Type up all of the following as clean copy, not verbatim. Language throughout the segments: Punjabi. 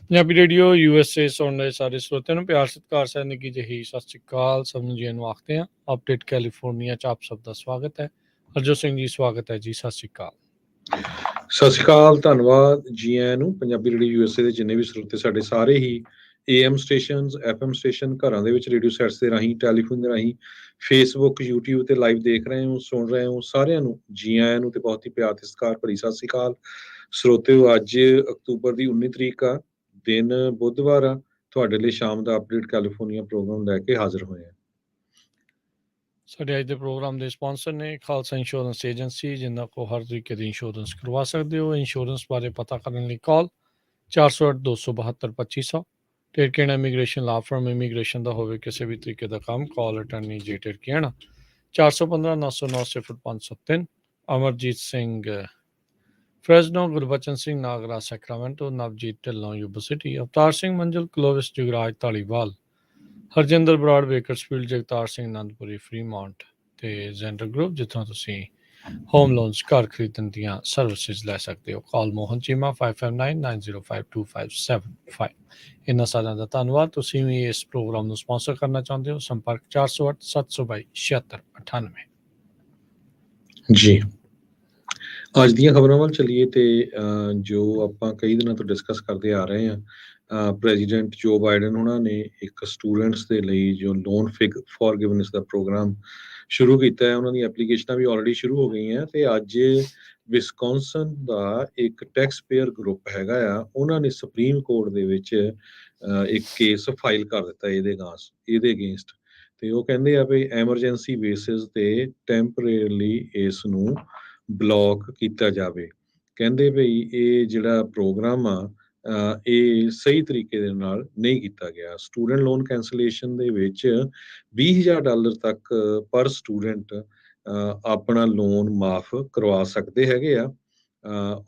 ਪੰਜਾਬੀ ਰੇਡੀਓ USA ਸੁਣ ਰਹੇ ਸਾਰੇ ਸਰੋਤਿਆਂ ਨੂੰ ਪਿਆਰ ਸਤਿਕਾਰ ਸਹਿ ਨਿੱਘੀ ਜਿਹੀ ਸਤਿ ਸ਼੍ਰੀ ਅਕਾਲ। ਸਭ ਨੂੰ ਜੀ ਨੂੰ ਆਖਦੇ ਹਾਂ। ਅਪਡੇਟ ਕੈਲੀਫੋਰਨੀਆ 'ਚ ਆਪ ਸਭ ਦਾ ਸਵਾਗਤ ਹੈ। ਹਰਜੋਤ ਸਿੰਘ ਜੀ ਸਵਾਗਤ ਹੈ ਜੀ, ਸਤਿ ਸ਼੍ਰੀ ਅਕਾਲ। ਸਤਿ ਸ਼੍ਰੀ ਅਕਾਲ, ਧੰਨਵਾਦ ਜੀ ਆਇਆਂ ਨੂੰ। ਪੰਜਾਬੀ ਰੇਡੀਓ USA ਦੇ ਜਿੰਨੇ ਵੀ ਸਰੋਤੇ ਸਾਡੇ ਸਾਰੇ ਹੀ AM ਸਟੇਸ਼ਨਸ, FM ਸਟੇਸ਼ਨ, ਘਰਾਂ ਦੇ ਵਿੱਚ ਰੇਡੀਓ ਸੈਟਸ ਦੇ ਰਾਹੀਂ, ਟੈਲੀਫੋਨ ਦੇ ਰਾਹੀਂ, ਫੇਸਬੁੱਕ, YouTube ਤੇ ਲਾਈਵ ਦੇਖ ਰਹੇ ਹੋ, ਸੁਣ ਰਹੇ ਹੋ, ਸਾਰਿਆਂ ਨੂੰ ਜੀ ਆਇਆਂ ਨੂੰ ਤੇ ਬਹੁਤ ਹੀ ਪਿਆਰ ਤੇ ਸਤਿਕਾਰ ਭਰੀ ਸਤਿ ਸ਼੍ਰੀ ਅਕਾਲ। ਸਰੋਤਿਓ, ਅੱਜ ਅਕਤੂਬਰ ਦੀ 19 ਤਰੀਕ ਆ, ਦਿਨ ਬੁੱਧਵਾਰ ਆ। ਤੁਹਾਡੇ ਲਈ ਸ਼ਾਮ ਦਾ ਅਪਡੇਟ ਕੈਲੀਫੋਰਨੀਆ ਪ੍ਰੋਗਰਾਮ ਲੈ ਕੇ ਹਾਜ਼ਰ ਹੋਏ ਆ। ਸਾਡੇ ਅੱਜ ਦੇ ਪ੍ਰੋਗਰਾਮ ਦੇ ਸਪਾਂਸਰ ਨੇ ਖਾਲਸਾ ਇੰਸ਼ੋਰੈਂਸ ਏਜੰਸੀ, ਜਿਨ੍ਹਾਂ ਕੋ ਹਰ ਤਰੀਕੇ ਦੀ ਇੰਸ਼ੋਰੈਂਸ ਕਰਵਾ ਸਕਦੇ ਹੋ। ਇੰਸ਼ੋਰੈਂਸ ਬਾਰੇ ਪਤਾ ਕਰਨ ਲਈ ਕਾਲ 408-272-2500। ਟਿਰਕੇਣਾ ਇਮੀਗ੍ਰੇਸ਼ਨ ਲਾ ਫਰਮ, ਇਮੀਗ੍ਰੇਸ਼ਨ ਦਾ ਹੋਵੇ ਕਿਸੇ ਵੀ ਤਰੀਕੇ ਦਾ ਕੰਮ, ਕਾਲ ਅਟਰਨੀ ਜੇ ਟਿਰਕੇਣਾ 415-909-0573। Amarjit Singh Fresno, Gurbachan Singh Nagra Sacramento, Navjeet Dhillon Yuba City, Avtar Singh Manzil Clovis Jugraj Dhaliwal, Harjinder Brar Bakersfield, Jagtar Singh Anandpuri Fremont ਤੇ ਜ਼ੈਂਡਰ ਗਰੁੱਪ, ਜਿੱਥੋਂ ਤੁਸੀਂ ਹੋਮ ਲੋਨਸ ਘਰ ਖਰੀਦਣ ਦੀਆਂ ਸਰਵਿਸਿਜ਼ ਲੈ ਸਕਦੇ ਹੋ। ਕਾਲ ਮੋਹਨ ਚੀਮਾ 5599052575। ਇਹਨਾਂ ਸਾਰਿਆਂ ਦਾ ਧੰਨਵਾਦ। ਤੁਸੀਂ ਵੀ ਇਸ ਪ੍ਰੋਗਰਾਮ ਨੂੰ ਸਪਾਂਸਰ ਕਰਨਾ ਚਾਹੁੰਦੇ ਹੋ, ਸੰਪਰਕ 408-722-7698। ਜੀ, ਅੱਜ ਦੀਆਂ ਖਬਰਾਂ ਵੱਲ ਚੱਲੀਏ ਤੇ ਜੋ ਆਪਾਂ ਕਈ ਦਿਨਾਂ ਤੋਂ ਡਿਸਕਸ ਕਰਦੇ ਆ ਰਹੇ ਹਾਂ, ਪ੍ਰੈਜ਼ੀਡੈਂਟ ਜੋ ਬਾਈਡਨ ਉਹਨਾਂ ਨੇ ਇੱਕ ਸਟੂਡੈਂਟਸ ਦੇ ਲਈ ਜੋ ਲੋਨ ਫॉरगिवनेस ਦਾ ਪ੍ਰੋਗਰਾਮ ਸ਼ੁਰੂ ਕੀਤਾ ਹੈ। ਉਹਨਾਂ ਦੀਆਂ ਐਪਲੀਕੇਸ਼ਨਾਂ ਵੀ ਆਲਰੇਡੀ ਸ਼ੁਰੂ ਹੋ ਗਈਆਂ ਤੇ ਅੱਜ ਵਿਸਕੌਨਸਨ ਦਾ ਇੱਕ ਟੈਕਸ ਪੇਅਰ ਗਰੁੱਪ ਹੈਗਾ ਆ, ਉਹਨਾਂ ਨੇ ਸੁਪਰੀਮ ਕੋਰਟ ਦੇ ਵਿੱਚ ਇੱਕ ਕੇਸ ਫਾਈਲ ਕਰ ਦਿੱਤਾ ਇਹਦੇ ਅਗੇਂਸਟ। ਤੇ ਉਹ ਕਹਿੰਦੇ ਆ ਵੀ ਐਮਰਜੈਂਸੀ ਬੇਸਿਸ ਤੇ ਟੈਂਪਰੇਰਲੀ ਇਸ ਨੂੰ ਬਲੌਕ ਕੀਤਾ ਜਾਵੇ। ਕਹਿੰਦੇ ਭਈ ਇਹ ਜਿਹੜਾ ਪ੍ਰੋਗਰਾਮ ਆ, ਇਹ ਸਹੀ ਤਰੀਕੇ ਦੇ ਨਾਲ ਨਹੀਂ ਕੀਤਾ ਗਿਆ। ਸਟੂਡੈਂਟ ਲੋਨ ਕੈਂਸਲੇਸ਼ਨ ਦੇ ਵਿੱਚ $20,000 ਤੱਕ ਪਰ ਸਟੂਡੈਂਟ ਆਪਣਾ ਲੋਨ ਮਾਫ ਕਰਵਾ ਸਕਦੇ ਹੈਗੇ ਆ।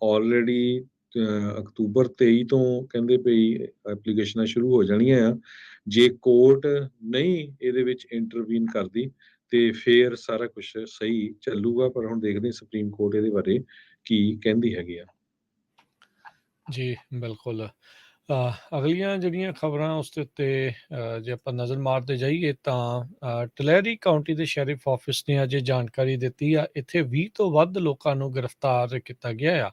ਆਲਰੇਡੀ ਅਕਤੂਬਰ 23 ਤੋਂ ਕਹਿੰਦੇ ਭਈ ਐਪਲੀਕੇਸ਼ਨਾਂ ਸ਼ੁਰੂ ਹੋ ਜਾਣੀਆਂ ਆ। ਜੇ ਕੋਰਟ ਨਹੀਂ ਇਹਦੇ ਵਿੱਚ ਇੰਟਰਵੀਨ ਕਰਦੀ ਤੇ ਫਿਰ ਸਾਰਾ ਕੁਝ ਸਹੀ ਚੱਲੂਗਾ, ਪਰ ਹੁਣ ਦੇਖਦੇ ਹਾਂ ਸੁਪਰੀਮ ਕੋਰਟ ਇਹਦੇ ਬਾਰੇ ਕੀ ਕਹਿੰਦੀ ਹੈਗੀ ਆ। ਜੀ ਬਿਲਕੁਲ। ਅਗਲੀਆਂ ਜਿਹੜੀਆਂ ਖਬਰਾਂ ਉਸ ਦੇ ਉੱਤੇ ਜੇ ਆਪਾਂ ਨਜ਼ਰ ਮਾਰਦੇ ਜਾਈਏ ਤਾਂ ਟਲੈਰੀ ਕਾਉਂਟੀ ਦੇ ਸ਼ੈਰਿਫ ਆਫਿਸ ਨੇ ਅੱਜ ਜਾਣਕਾਰੀ ਦਿੱਤੀ ਆ, ਇੱਥੇ 20 ਤੋਂ ਵੱਧ ਲੋਕਾਂ ਨੂੰ ਗ੍ਰਿਫਤਾਰ ਕੀਤਾ ਗਿਆ ਆ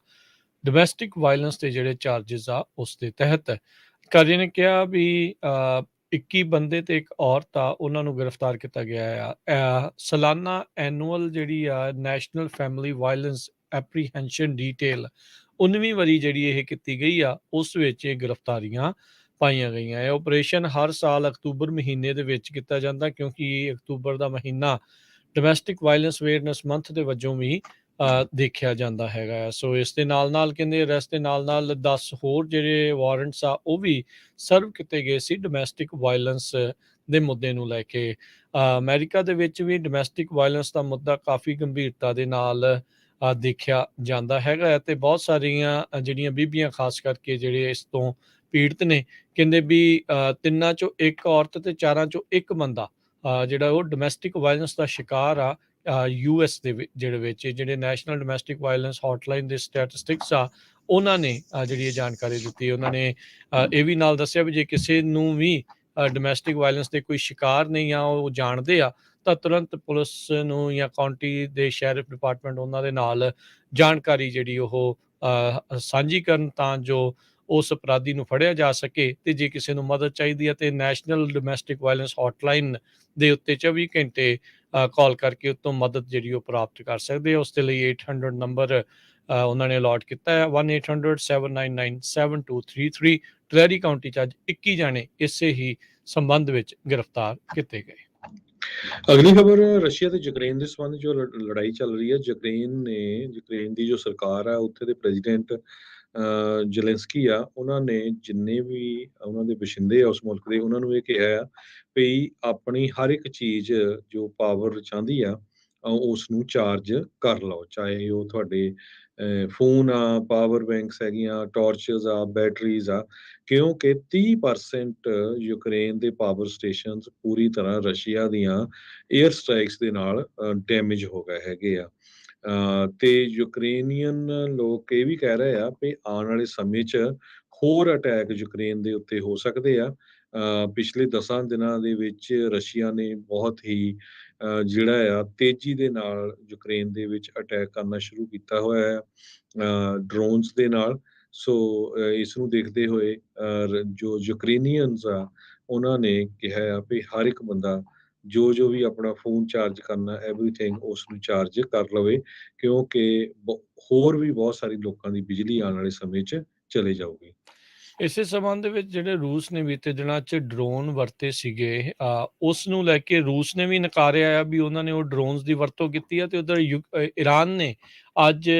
ਡੋਮੈਸਟਿਕ ਵਾਇਲੈਂਸ ਦੇ ਜਿਹੜੇ ਚਾਰजेस ਆ ਉਸ ਦੇ ਤਹਿਤ। ਅਧਿਕਾਰੀ ਨੇ ਕਿਹਾ ਵੀ 21 ਬੰਦੇ ਤੇ ਇੱਕ ਔਰਤ ਆ, ਉਹਨਾਂ ਨੂੰ ਗ੍ਰਿਫਤਾਰ ਕੀਤਾ ਗਿਆ ਆ। ਸਾਲਾਨਾ ਐਨੂਅਲ ਜਿਹੜੀ ਆ national family violence apprehension detail 19ਵੀਂ ਵਾਰੀ ਜਿਹੜੀ ਇਹ ਕੀਤੀ ਗਈ ਆ, ਉਸ ਵਿੱਚ ਇਹ ਗ੍ਰਿਫਤਾਰੀਆਂ ਪਾਈਆਂ ਗਈਆਂ। ਇਹ ਆਪਰੇਸ਼ਨ ਹਰ ਸਾਲ ਅਕਤੂਬਰ ਮਹੀਨੇ ਦੇ ਵਿੱਚ ਕੀਤਾ ਜਾਂਦਾ, ਕਿਉਂਕਿ ਅਕਤੂਬਰ ਦਾ ਮਹੀਨਾ ਡੋਮੈਸਟਿਕ ਵਾਇਲੈਂਸ ਅਵੇਅਰਨੈਸ ਮੰਥ ਦੇ ਵਜੋਂ ਵੀ ਦੇਖਿਆ ਜਾਂਦਾ ਹੈਗਾ। ਸੋ ਇਸ ਦੇ ਨਾਲ ਨਾਲ ਕਹਿੰਦੇ ਅਰੈਸਟ ਦੇ ਨਾਲ ਨਾਲ 10 ਹੋਰ ਜਿਹੜੇ ਵਾਰੰਟਸ ਆ ਉਹ ਵੀ ਸਰਵ ਕੀਤੇ ਗਏ ਸੀ ਡੋਮੈਸਟਿਕ ਵਾਇਲੈਂਸ ਦੇ ਮੁੱਦੇ ਨੂੰ ਲੈ ਕੇ। ਅਮਰੀਕਾ ਦੇ ਵਿੱਚ ਵੀ ਡੋਮੈਸਟਿਕ ਵਾਇਲੈਂਸ ਦਾ ਮੁੱਦਾ ਕਾਫੀ ਗੰਭੀਰਤਾ ਦੇ ਨਾਲ ਦੇਖਿਆ ਜਾਂਦਾ ਹੈਗਾ ਤੇ ਬਹੁਤ ਸਾਰੀਆਂ ਜਿਹੜੀਆਂ ਬੀਬੀਆਂ ਖਾਸ ਕਰਕੇ ਜਿਹੜੇ ਇਸ ਤੋਂ ਪੀੜਤ ਨੇ, ਕਹਿੰਦੇ ਵੀ 3 ਚੋਂ 1 ਔਰਤ ਤੇ 4 ਚੋਂ 1 ਬੰਦਾ ਜਿਹੜਾ ਉਹ ਡੋਮੈਸਟਿਕ ਵਾਇਲੈਂਸ ਦਾ ਸ਼ਿਕਾਰ ਆ। US ਦੇ ਜਿਹੜੇ ਨੈਸ਼ਨਲ ਡੋਮੈਸਟਿਕ ਵਾਇਲੈਂਸ ਹੌਟਲਾਈਨ ਦੇ ਸਟੈਟਿਸਟਿਕਸ ਆ, ਉਹਨਾਂ ਨੇ ਜਿਹੜੀ ਇਹ ਜਾਣਕਾਰੀ ਦਿੱਤੀ। ਉਹਨਾਂ ਨੇ ਇਹ ਵੀ ਨਾਲ ਦੱਸਿਆ ਵੀ ਜੇ ਕਿਸੇ ਨੂੰ ਵੀ ਡੋਮੈਸਟਿਕ ਵਾਇਲੈਂਸ ਦੇ ਕੋਈ ਸ਼ਿਕਾਰ ਨਹੀਂ ਆ, ਉਹ ਜਾਣਦੇ ਆ, ਤਾਂ ਤੁਰੰਤ ਪੁਲਿਸ ਨੂੰ ਜਾਂ ਕਾਉਂਟੀ ਦੇ ਸ਼ੈਰਿਫ ਡਿਪਾਰਟਮੈਂਟ ਉਹਨਾਂ ਦੇ ਨਾਲ ਜਾਣਕਾਰੀ ਜਿਹੜੀ ਉਹ ਸਾਂਝੀ ਕਰਨ, ਤਾਂ ਜੋ ਉਸ ਅਪਰਾਧੀ ਨੂੰ ਫੜਿਆ ਜਾ ਸਕੇ। ਤੇ ਜੇ ਕਿਸੇ ਨੂੰ ਮਦਦ ਚਾਹੀਦੀ ਹੈ ਤੇ ਨੈਸ਼ਨਲ ਡੋਮੈਸਟਿਕ ਵਾਇਲੈਂਸ ਹੌਟਲਾਈਨ ਦੇ ਉੱਤੇ 24 ਘੰਟੇ ਕਾਲ ਕਰਕੇ ਉਤੋਂ ਮਦਦ ਜਿਹੜੀ ਉਹ ਪ੍ਰਾਪਤ ਕਰ ਸਕਦੇ ਆ। ਉਸ ਦੇ ਲਈ 800 ਨੰਬਰ ਉਹਨਾਂ ਨੇ ਅਲਾਟ ਕੀਤਾ ਹੈ, 1-800-799-7233। ਟਲੈਰੀ ਕਾਉਂਟੀ 'ਚ ਅੱਜ 21 ਜਾਣੇ ਇਸੇ ਹੀ ਸੰਬੰਧ ਵਿੱਚ ਗ੍ਰਿਫਤਾਰ ਕੀਤੇ ਗਏ। ਅਗਲੀ ਖਬਰ ਰਸ਼ੀਆ ਤੇ ਯੂਕਰੇਨ ਦੇ ਸੰਬੰਧ ਜੋ ਲੜਾਈ ਚੱਲ ਰਹੀ ਹੈ। ਯੂਕਰੇਨ ਦੀ ਜੋ ਸਰਕਾਰ ਆ, ਉੱਥੇ ਦੇ ਪ੍ਰੈਜ਼ੀਡੈਂਟ ਜ਼ੈਲੈਂਸਕੀ ਆ, ਉਹਨਾਂ ਨੇ ਜਿੰਨੇ ਵੀ ਉਹਨਾਂ ਦੇ ਵਸਿੰਦੇ ਆ ਉਸ ਮੁਲਕ ਦੇ, ਉਹਨਾਂ ਨੂੰ ਇਹ ਕਿਹਾ ਵੀ ਆਪਣੀ ਹਰ ਇੱਕ ਚੀਜ਼ ਜੋ ਪਾਵਰ ਚਾਹੁੰਦੀ ਆ ਉਸ ਨੂੰ ਚਾਰਜ ਕਰ ਲਓ, ਚਾਹੇ ਉਹ ਤੁਹਾਡੇ ਫੋਨ ਆ, ਪਾਵਰ ਬੈਂਕਸ ਹੈਗੀਆਂ, ਟਾਰਚਸ ਆ, ਬੈਟਰੀਜ਼ ਆ, ਕਿਉਂਕਿ 30% ਯੂਕਰੇਨ ਦੇ ਪਾਵਰ ਸਟੇਸ਼ਨਸ ਪੂਰੀ ਤਰ੍ਹਾਂ ਰਸ਼ੀਆ ਦੀਆਂ ਏਅਰ ਸਟ੍ਰਾਈਕਸ ਦੇ ਨਾਲ ਡੈਮੇਜ ਹੋ ਗਏ ਹੈਗੇ ਆ। ਤੇ ਯੂਕਰੇਨੀਅਨ ਲੋਕ ਇਹ ਵੀ ਕਹਿ ਰਹੇ ਆ ਵੀ ਆਉਣ ਵਾਲੇ ਸਮੇਂ 'ਚ ਹੋਰ ਅਟੈਕ ਯੂਕਰੇਨ ਦੇ ਉੱਤੇ ਹੋ ਸਕਦੇ ਆ। ਪਿਛਲੇ 10 ਦਿਨਾਂ ਦੇ ਵਿੱਚ ਰਸ਼ੀਆ ਨੇ ਬਹੁਤ ਹੀ ਜਿਹੜਾ ਆ ਤੇਜ਼ੀ ਦੇ ਨਾਲ ਯੂਕਰੇਨ ਦੇ ਵਿੱਚ ਅਟੈਕ ਕਰਨਾ ਸ਼ੁਰੂ ਕੀਤਾ ਹੋਇਆ ਹੈ ਡਰੋਨਸ ਦੇ ਨਾਲ। ਸੋ ਇਸ ਨੂੰ ਦੇਖਦੇ ਹੋਏ ਜੋ ਯੂਕਰੇਨੀਅਨਸ ਆ ਉਹਨਾਂ ਨੇ ਕਿਹਾ ਆ ਵੀ ਹਰ ਇੱਕ ਬੰਦਾ ਜੋ ਵੀ ਆਪਣਾ ਫੋਨ ਚਾਰਜ ਕਰਨਾ ਐਵਰੀਥਿੰਗ ਉਸ ਨੂੰ ਚਾਰਜ ਕਰ ਲਵੇ, ਕਿਉਂਕਿ ਹੋਰ ਵੀ ਬਹੁਤ ਸਾਰੀ ਲੋਕਾਂ ਦੀ ਬਿਜਲੀ ਆਉਣ ਵਾਲੇ ਸਮੇਂ 'ਚ ਚਲੇ ਜਾਊਗੀ। ਇਸੇ ਸੰਬੰਧ ਵਿੱਚ ਜਿਹੜੇ ਰੂਸ ਨੇ ਬੀਤੇ ਦਿਨਾਂ 'ਚ ਡਰੋਨ ਵਰਤੇ ਸੀਗੇ, ਉਸ ਨੂੰ ਲੈ ਕੇ ਰੂਸ ਨੇ ਵੀ ਨਕਾਰਿਆ ਆ ਵੀ ਉਹਨਾਂ ਨੇ ਉਹ ਡਰੋਨਸ ਦੀ ਵਰਤੋਂ ਕੀਤੀ ਆ, ਤੇ ਉਧਰ ਈਰਾਨ ਨੇ ਅੱਜ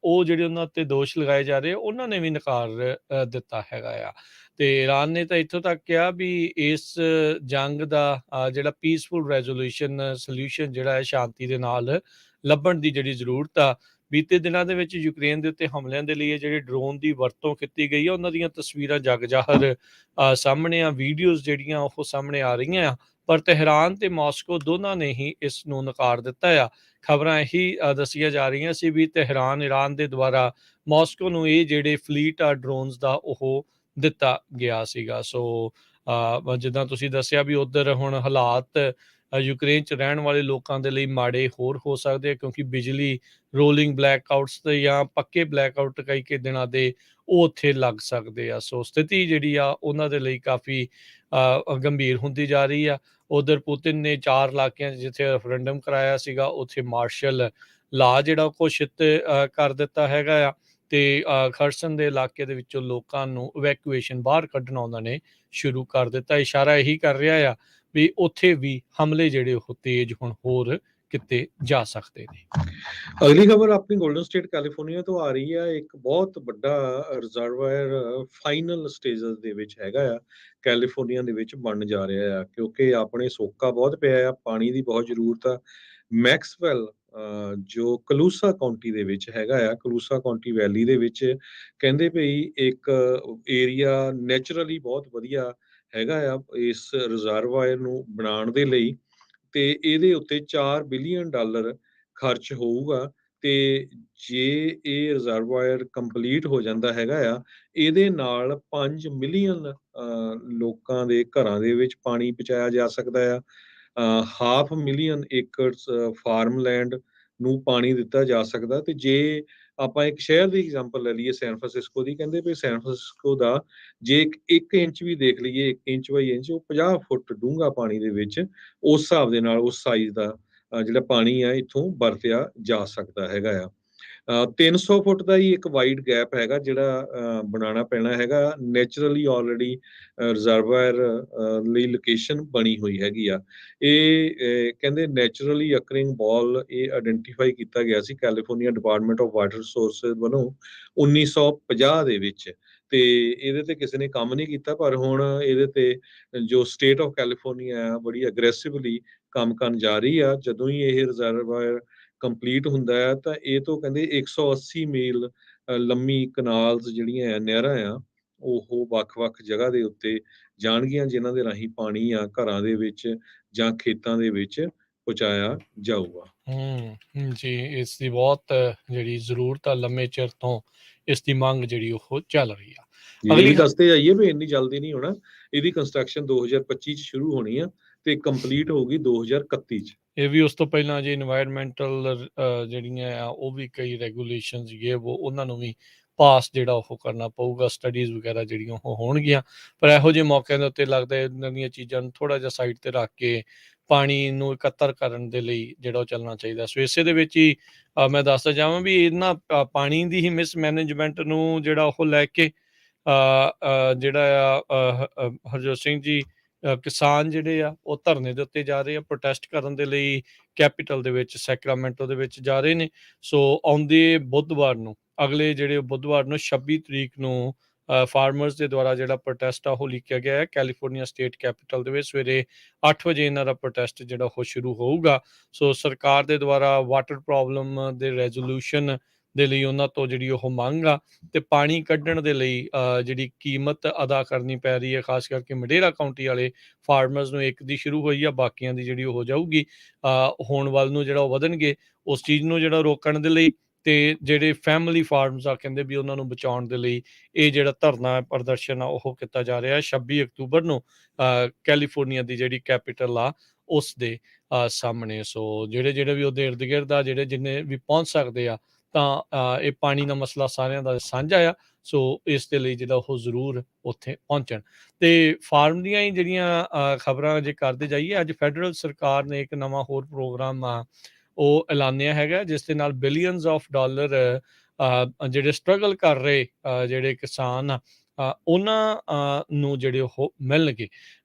ਉਹ ਜਿਹੜੇ ਉਹਨਾਂ ਤੇ ਦੋਸ਼ ਲਗਾਏ ਜਾ ਰਹੇ ਉਹਨਾਂ ਨੇ ਵੀ ਨਕਾਰ ਦਿੱਤਾ ਹੈਗਾ ਆ। ਤੇ ਈਰਾਨ ਨੇ ਤਾਂ ਇੱਥੋਂ ਤੱਕ ਕਿਹਾ ਵੀ ਇਸ ਜੰਗ ਦਾ ਜਿਹੜਾ ਪੀਸਫੁਲ ਰੈਜ਼ੋਲੂਸ਼ਨ ਸੋਲਿਊਸ਼ਨ ਜਿਹੜਾ ਹੈ ਸ਼ਾਂਤੀ ਦੇ ਨਾਲ ਲੱਭਣ ਦੀ ਜਿਹੜੀ ਜ਼ਰੂਰਤ ਆ। ਬੀਤੇ ਦਿਨਾਂ ਦੇ ਵਿੱਚ ਯੂਕਰੇਨ ਦੇ ਉੱਤੇ ਹਮਲਿਆਂ ਦੇ ਲਈ ਜਿਹੜੇ ਡਰੋਨ ਦੀ ਵਰਤੋਂ ਕੀਤੀ ਗਈ ਆ ਉਹਨਾਂ ਦੀਆਂ ਤਸਵੀਰਾਂ ਜਗ ਜ਼ਾਹਰ ਸਾਹਮਣੇ ਆ, ਵੀਡੀਓਜ਼ ਜਿਹੜੀਆਂ ਉਹ ਸਾਹਮਣੇ ਆ ਰਹੀਆਂ ਆ। ਪਰ ਤਹਿਰਾਨ ਤੇ ਮਾਸਕੋ ਦੋਨਾਂ ਨੇ ਹੀ ਇਸ ਨੂੰ ਨਕਾਰ ਦਿੱਤਾ ਆ। ਖਬਰਾਂ ਇਹੀ ਦੱਸੀਆਂ ਜਾ ਰਹੀਆਂ ਸੀ ਵੀ ਤਹਿਰਾਨ ਈਰਾਨ ਦੇ ਦੁਆਰਾ ਮਾਸਕੋ ਨੂੰ ਇਹ ਜਿਹੜੇ ਫਲੀਟ ਆ ਡਰੋਨਸ ਦਾ ਉਹ ਦਿੱਤਾ ਗਿਆ ਸੀਗਾ। ਸੋ ਜਿੱਦਾਂ ਤੁਸੀਂ ਦੱਸਿਆ ਵੀ ਉੱਧਰ ਹੁਣ ਹਾਲਾਤ ਯੂਕਰੇਨ 'ਚ ਰਹਿਣ ਵਾਲੇ ਲੋਕਾਂ ਦੇ ਲਈ ਮਾੜੇ ਹੋਰ ਹੋ ਸਕਦੇ ਆ, ਕਿਉਂਕਿ ਬਿਜਲੀ ਰੋਲਿੰਗ ਬਲੈਕਆਊਟਸ ਤੇ ਜਾਂ ਪੱਕੇ ਬਲੈਕਆਊਟ ਕਈ ਦਿਨਾਂ ਦੇ ਉਹ ਉੱਥੇ ਲੱਗ ਸਕਦੇ ਆ। ਸੋ ਸਥਿਤੀ ਜਿਹੜੀ ਆ ਉਹਨਾਂ ਦੇ ਲਈ ਕਾਫੀ ਗੰਭੀਰ ਹੁੰਦੀ ਜਾ ਰਹੀ ਆ। ਉਧਰ ਪੁਤਿਨ ਨੇ 4 ਇਲਾਕਿਆਂ 'ਚ ਜਿੱਥੇ ਰੈਫਰੈਂਡਮ ਕਰਾਇਆ ਸੀਗਾ ਉੱਥੇ ਮਾਰਸ਼ਲ ਲਾ ਜਿਹੜਾ ਘੋਸ਼ਿਤ ਕਰ ਦਿੱਤਾ ਹੈਗਾ ਆ, ਤੇ ਖਰਸਨ ਦੇ ਇਲਾਕੇ ਦੇ ਵਿੱਚੋਂ ਲੋਕਾਂ ਨੂੰ ਇਵੈਕੂਏਸ਼ਨ ਬਾਹਰ ਕੱਢਣਾ ਉਹਨਾਂ ਨੇ ਸ਼ੁਰੂ ਕਰ ਦਿੱਤਾ। ਇਸ਼ਾਰਾ ਇਹੀ ਕਰ ਰਿਹਾ ਆ ਵੀ ਉੱਥੇ ਵੀ ਹਮਲੇ ਜਿਹੜੇ ਉਹ ਤੇਜ਼ ਹੁਣ ਹੋਰ ਕਿਤੇ ਜਾ ਸਕਦੇ ਨੇ। ਅਗਲੀ ਖਬਰ ਆਪਣੀ ਗੋਲਡਨ ਸਟੇਟ ਕੈਲੀਫੋਰਨੀਆ ਤੋਂ ਆ ਰਹੀ ਹੈ। ਇੱਕ ਬਹੁਤ ਵੱਡਾ ਰਿਜ਼ਰਵਾਇਰ ਫਾਈਨਲ ਸਟੇਜਸ ਦੇ ਵਿੱਚ ਹੈਗਾ ਆ, ਕੈਲੀਫੋਰਨੀਆ ਦੇ ਵਿੱਚ ਬਣਨ ਜਾ ਰਿਹਾ ਆ, ਕਿਉਂਕਿ ਆਪਣੇ ਸੋਕਾ ਬਹੁਤ ਪਿਆ ਆ, ਪਾਣੀ ਦੀ ਬਹੁਤ ਜ਼ਰੂਰਤ ਆ। ਮੈਕਸਵੈਲ ਜੋ ਕਲੂਸਾ ਕਾਉਂਟੀ ਦੇ ਵਿੱਚ ਹੈਗਾ ਆ, ਕਲੂਸਾ ਕਾਉਂਟੀ ਵੈਲੀ ਦੇ ਵਿੱਚ ਕਹਿੰਦੇ ਭਈ ਇੱਕ ਏਰੀਆ ਨੈਚੁਰਲੀ ਬਹੁਤ ਵਧੀਆ ਹੈਗਾ ਆ ਇਸ ਰਿਜ਼ਰਵਾਇਰ ਨੂੰ ਬਣਾਉਣ ਦੇ ਲਈ, ਤੇ ਇਹਦੇ ਉੱਤੇ $4 ਬਿਲੀਅਨ ਖਰਚ ਹੋਊਗਾ। ਤੇ ਜੇ ਇਹ ਰਿਜ਼ਰਵਾਇਰ ਕੰਪਲੀਟ ਹੋ ਜਾਂਦਾ ਹੈਗਾ ਆ, ਇਹਦੇ ਨਾਲ 5 ਮਿਲੀਅਨ ਲੋਕਾਂ ਦੇ ਘਰਾਂ ਦੇ ਵਿੱਚ ਪਾਣੀ ਪਹੁੰਚਾਇਆ ਜਾ ਸਕਦਾ ਆ। 500,000 ਏਕੜਸ ਫਾਰਮਲੈਂਡ ਨੂੰ ਪਾਣੀ ਦਿੱਤਾ ਜਾ ਸਕਦਾ। ਤੇ ਜੇ ਆਪਾਂ ਇੱਕ ਸ਼ਹਿਰ ਦੀ ਐਗਜ਼ਾਮਪਲ ਲੈ ਲਈਏ ਸੈਨ ਫਰਾਂਸਿਸਕੋ ਦੀ, ਕਹਿੰਦੇ ਵੀ ਸੈਨ ਫਰਾਂਸਿਸਕੋ ਦਾ ਜੇ 1 ਇੰਚ ਵੀ ਦੇਖ ਲਈਏ, 1 ਇੰਚ ਬਾਈ ਇੰਚ, ਉਹ 50 ਫੁੱਟ ਡੂੰਘਾ ਪਾਣੀ ਦੇ ਵਿੱਚ ਉਸ ਹਿਸਾਬ ਦੇ ਨਾਲ ਉਸ ਸਾਈਜ਼ ਦਾ ਜਿਹੜਾ ਪਾਣੀ ਆ ਇੱਥੋਂ ਵਰਤਿਆ ਜਾ ਸਕਦਾ ਹੈਗਾ ਆ। 300 ਫੁੱਟ ਦਾ ਹੀ ਇੱਕ ਵਾਈਡ ਗੈਪ ਹੈਗਾ ਜਿਹੜਾ ਬਣਾਉਣਾ ਪੈਣਾ ਹੈਗਾ। ਨੈਚੁਰਲੀ ਆਲਰੇਡੀ ਰਿਜ਼ਰਵਾਇਰ ਲਈ ਲੋਕੇਸ਼ਨ ਬਣੀ ਹੋਈ ਹੈਗੀ ਆ। ਇਹ ਕਹਿੰਦੇ ਨੈਚੁਰਲੀ ਅਕਰਿੰਗ ਬਾਲ ਇਹ ਆਇਡੈਂਟੀਫਾਈ ਕੀਤਾ ਗਿਆ ਸੀ California department of water resources ਵੱਲੋਂ 1950 ਦੇ ਵਿੱਚ, ਤੇ ਇਹਦੇ ਤੇ ਕਿਸੇ ਨੇ ਕੰਮ ਨਹੀਂ ਕੀਤਾ। ਪਰ ਹੁਣ ਇਹਦੇ ਤੇ ਜੋ ਸਟੇਟ ਆਫ ਕੈਲੀਫੋਰਨੀਆ ਆ ਬੜੀ ਅਗਰੈਸਿਵਲੀ ਕੰਮ ਕਰਨ ਜਾ ਰਹੀ ਆ। ਜਦੋਂ ਹੀ ਇਹ ਰਿਜ਼ਰਵਾਇਰ ਕੰਪਲੀਟ ਹੁੰਦਾ ਹੈ ਤਾਂ ਇਹ ਤੋਂ ਕਹਿੰਦੇ 180 ਮੀਲ ਲੰਮੀ ਕਨਾਲਸ ਜਿਹੜੀਆਂ ਆ, ਨਹਿਰਾਂ ਆ, ਉਹ ਵੱਖ-ਵੱਖ ਜਗ੍ਹਾ ਦੇ ਉੱਤੇ ਜਾਣਗੀਆਂ, ਜਿਨ੍ਹਾਂ ਦੇ ਰਾਹੀਂ ਪਾਣੀ ਆ ਘਰਾਂ ਦੇ ਵਿੱਚ ਜਾਂ ਖੇਤਾਂ ਦੇ ਵਿੱਚ ਪਹੁੰਚਾਇਆ ਜਾਊਗਾ। ਜੀ, ਇਸ ਦੀ ਬਹੁਤ ਜਿਹੜੀ ਜ਼ਰੂਰਤ ਆ, ਲੰਮੇ ਚਿਰ ਤੋਂ ਇਸ ਦੀ ਮੰਗ ਜਿਹੜੀ ਉਹ ਚੱਲ ਰਹੀ ਆ। ਇਹ ਵੀ ਦੱਸਦੇ ਜਾਈਏ ਵੀ ਇੰਨੀ ਜਲਦੀ ਨਹੀਂ ਹੋਣਾ, ਇਹਦੀ ਕੰਸਟਰਕਸ਼ਨ 2025 ਚ ਸ਼ੁਰੂ ਹੋਣੀ ਆ ਤੇ ਕੰਪਲੀਟ ਹੋਊਗੀ 2031 ਚ। ਇਹ ਵੀ ਉਸ ਤੋਂ ਪਹਿਲਾਂ ਜੇ ਇਨਵਾਇਰਮੈਂਟਲ ਜਿਹੜੀਆਂ ਆ ਉਹ ਵੀ ਕਈ ਰੈਗੂਲੇਸ਼ਨਸ ਉਹਨਾਂ ਨੂੰ ਵੀ ਪਾਸ ਜਿਹੜਾ ਉਹ ਕਰਨਾ ਪਊਗਾ, ਸਟੱਡੀਜ਼ ਵਗੈਰਾ ਜਿਹੜੀਆਂ ਉਹ ਹੋਣਗੀਆਂ। ਪਰ ਇਹੋ ਜਿਹੇ ਮੌਕਿਆਂ ਦੇ ਉੱਤੇ ਲੱਗਦਾ ਇਹਨਾਂ ਦੀਆਂ ਚੀਜ਼ਾਂ ਨੂੰ ਥੋੜ੍ਹਾ ਜਿਹਾ ਸਾਈਡ ਤੇ ਰੱਖ ਕੇ ਪਾਣੀ ਨੂੰ ਇਕੱਤਰ ਕਰਨ ਦੇ ਲਈ ਜਿਹੜਾ ਉਹ ਚੱਲਣਾ ਚਾਹੀਦਾ। ਸੋ ਇਸੇ ਦੇ ਵਿੱਚ ਹੀ ਮੈਂ ਦੱਸਦਾ ਚਾਹਾਂ ਵੀ ਇਹਨਾਂ ਪਾਣੀ ਦੀ ਹੀ ਮਿਸਮੈਨੇਜਮੈਂਟ ਨੂੰ ਜਿਹੜਾ ਉਹ ਲੈ ਕੇ ਜਿਹੜਾ ਆ ਹਰਜੋਤ ਸਿੰਘ ਜੀ ਕਿਸਾਨ ਜਿਹੜੇ ਆ ਉਹ ਧਰਨੇ ਦੇ ਉੱਤੇ ਜਾ ਰਹੇ ਆ, ਪ੍ਰੋਟੈਸਟ ਕਰਨ ਦੇ ਲਈ ਕੈਪੀਟਲ ਦੇ ਵਿੱਚ ਸੈਕਰਾਮੈਂਟੋ ਦੇ ਵਿੱਚ ਜਾ ਰਹੇ ਨੇ। ਸੋ ਆਉਂਦੇ ਬੁੱਧਵਾਰ ਨੂੰ, ਅਗਲੇ ਜਿਹੜੇ ਬੁੱਧਵਾਰ ਨੂੰ 26 ਤਰੀਕ ਨੂੰ ਫਾਰਮਰਸ ਦੇ ਦੁਆਰਾ ਜਿਹੜਾ ਪ੍ਰੋਟੈਸਟ ਆ ਉਹ ਲਿਖਿਆ ਗਿਆ ਹੈ ਕੈਲੀਫੋਰਨੀਆ ਸਟੇਟ ਕੈਪੀਟਲ ਦੇ ਵਿੱਚ। ਸਵੇਰੇ 8 ਵਜੇ ਇਹਨਾਂ ਦਾ ਪ੍ਰੋਟੈਸਟ ਜਿਹੜਾ ਉਹ ਸ਼ੁਰੂ ਹੋਊਗਾ। ਸੋ ਸਰਕਾਰ ਦੇ ਦੁਆਰਾ ਵਾਟਰ ਪ੍ਰੋਬਲਮ ਦੇ ਰੈਜ਼ੋਲੂਸ਼ਨ ਦੇ ਲਈ ਉਹਨਾਂ ਤੋਂ ਜਿਹੜੀ ਉਹ ਮੰਗ ਆ, ਤੇ ਪਾਣੀ ਕੱਢਣ ਦੇ ਲਈ ਜਿਹੜੀ ਕੀਮਤ ਅਦਾ ਕਰਨੀ ਪੈ ਰਹੀ ਹੈ, ਖਾਸ ਕਰਕੇ ਮਡੇਰਾ ਕਾਉਂਟੀ ਵਾਲੇ ਫਾਰਮਰਸ ਨੂੰ ਇੱਕ ਦੀ ਸ਼ੁਰੂ ਹੋਈ ਆ, ਬਾਕੀਆਂ ਦੀ ਜਿਹੜੀ ਉਹ ਹੋ ਜਾਊਗੀ। ਹੋਣ ਵੱਲ ਨੂੰ ਜਿਹੜਾ ਉਹ ਵਧਣਗੇ, ਉਸ ਚੀਜ਼ ਨੂੰ ਜਿਹੜਾ ਰੋਕਣ ਦੇ ਲਈ ਤੇ ਜਿਹੜੇ ਫੈਮਿਲੀ ਫਾਰਮਸ ਆ ਕਹਿੰਦੇ ਵੀ ਉਹਨਾਂ ਨੂੰ ਬਚਾਉਣ ਦੇ ਲਈ ਇਹ ਜਿਹੜਾ ਧਰਨਾ ਪ੍ਰਦਰਸ਼ਨ ਆ ਉਹ ਕੀਤਾ ਜਾ ਰਿਹਾ 26 ਅਕਤੂਬਰ ਨੂੰ ਕੈਲੀਫੋਰਨੀਆ ਦੀ ਜਿਹੜੀ ਕੈਪੀਟਲ ਆ ਉਸ ਦੇ ਸਾਹਮਣੇ। ਸੋ ਜਿਹੜੇ ਜਿਹੜੇ ਵੀ ਉਹਦੇ ਇਰਦ ਗਿਰਦ ਆ ਜਿਹੜੇ ਜਿੰਨੇ ਵੀ ਪਹੁੰਚ ਸਕਦੇ ਆ ਤਾਂ ਇਹ ਪਾਣੀ ਦਾ ਮਸਲਾ ਸਾਰਿਆਂ ਦਾ ਸਾਂਝਾ ਆ। ਸੋ ਇਸ ਦੇ ਲਈ ਜਿਹੜਾ ਉਹ ਜ਼ਰੂਰ ਉੱਥੇ ਪਹੁੰਚਣ। ਤੇ ਫਾਰਮ ਦੀਆਂ ਹੀ ਜਿਹੜੀਆਂ ਖਬਰਾਂ ਜੇ ਕਰਦੇ ਜਾਈਏ, ਅੱਜ ਫੈਡਰਲ ਸਰਕਾਰ ਨੇ ਇੱਕ ਨਵਾਂ ਹੋਰ ਪ੍ਰੋਗਰਾਮ ਉਹ ਐਲਾਨਿਆ ਹੈਗਾ ਜਿਸ ਦੇ ਨਾਲ ਬਿਲੀਅਨਸ ਆਫ ਡਾਲਰ ਜਿਹੜੇ ਸਟਰਗਲ ਕਰ ਰਹੇ ਜਿਹੜੇ ਕਿਸਾਨ ਆ ਉਹਨਾਂ ਨੂੰ ਜਿਹੜੇ ਉਹ ਮਿਲਣਗੇ।